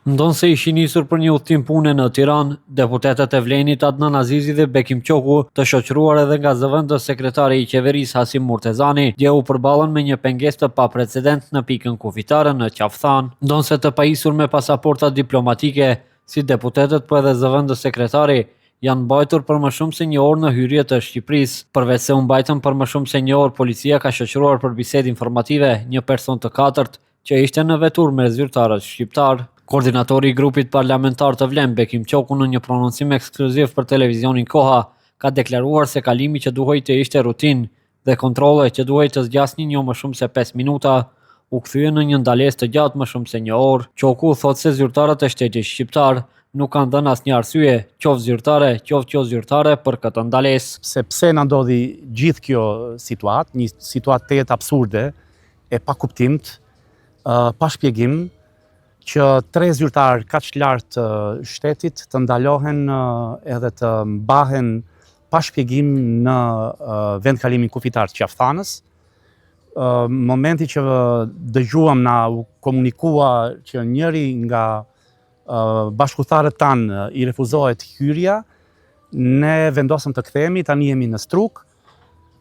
Ndonse ishin nisur për një udhtim pune në Tiranë, deputetët e Vlenit Adnan Azizi dhe Bekim Qoku, të shoqëruar edhe nga zëvendës sekretari i qeverisë Hasim Murtezani, dje u përballën me një pengesë të paprecedent në pikën kufitare në Qaftan. Ndonse të pajisur me pasaporta diplomatike, si deputetët po edhe zëvendës sekretari, janë mbajtur për më shumë se një orë në hyrje të Shqipërisë. Përveç se u mbajtën për më shumë se një orë, policia ka shoqëruar për bisedë informative një person të katërt që ishte në vetur me zyrtarët shqiptar. Koordinatori i grupit parlamentar të Vlen, Bekim Qoku, në një prononcim ekskluziv për televizionin Koha, ka deklaruar se kalimi që duhej të ishte rutinë dhe kontrolle që duhej të zgjasnin jo më shumë se 5 minuta, u kthye në një ndalesë të gjatë më shumë se një orë. Qoku thotë se zyrtarët e shtetit shqiptar nuk kanë dhënë asnjë arsye, qoftë zyrtare, qoftë jo zyrtare, për këtë ndalesë. Sepse na ndodhi gjithë kjo situatë, një situatë tejet absurde, e pakuptimt, pa shpjegim, që 3 zyrtarë kaq lartë shtetit të ndalohen edhe të mbahen pa shpjegim në vendkalimin kufitar të Qaftanës. Momenti që dëgjuam na u komunikua që njëri nga bashkëtarët tanë i refuzohet hyrja, ne vendosëm të kthehemi, tani jemi në Struk,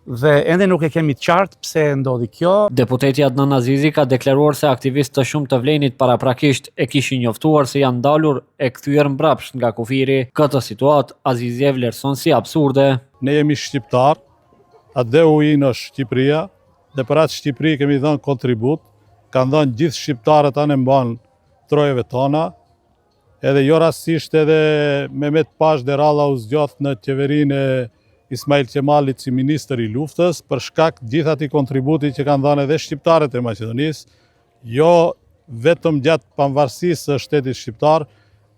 dhe ende nuk e kemi të qartë pse ndodhi kjo. Deputeti Adnan Azizi ka deklaruar se aktivistë të shumë të Vlenit paraprakisht e kishin njoftuar se janë dalur e kthyer mbrapsht nga kufiri. Këtë situatë Azizi e vlerëson si absurde. Ne jemi shqiptar, adeu në Shqipëria, dhe për atë Shqipëri kemi dhënë kontribut, kanë dhënë gjithë shqiptarët anë mban trojeve tona, edhe jo rastisht edhe Mehmet Pash Deralla u zgjodh në qeverinë e Ismail Qemalit si ministër i luftës për shkak gjithë atij kontributi që kanë dhënë edhe shqiptarët e Maqedonisë, jo vetëm gjatë pavarësisë së shtetit shqiptar,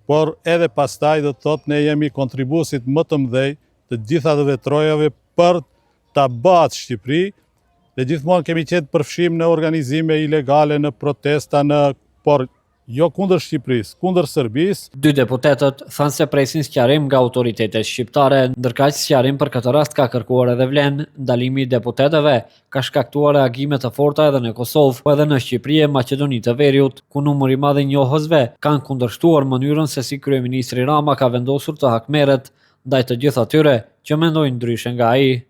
por edhe pastaj do të thotë ne jemi kontribuesit më të mëdhej të gjitha atyre trojave për ta bërë Shqipëri, dhe gjithmonë kemi qenë përfshim në organizime ilegale, në protesta, por jo kundër Shqipërisë, kundër Serbisë. 2 deputetët thanë se presin sqarim nga autoritetet shqiptare, ndërkaq sqarim për këtë rast ka kërkuar edhe Vlen. Ndalimi i deputetëve ka shkaktuar reagime të forta edhe në Kosovë, po edhe në Shqipëri e Maqedoni të Veriut, ku numri i madh i njohësve kanë kundërshtuar mënyrën se si kryeministri Rama ka vendosur të hakmerret ndaj të gjithë atyre që mendojnë ndryshe nga ai.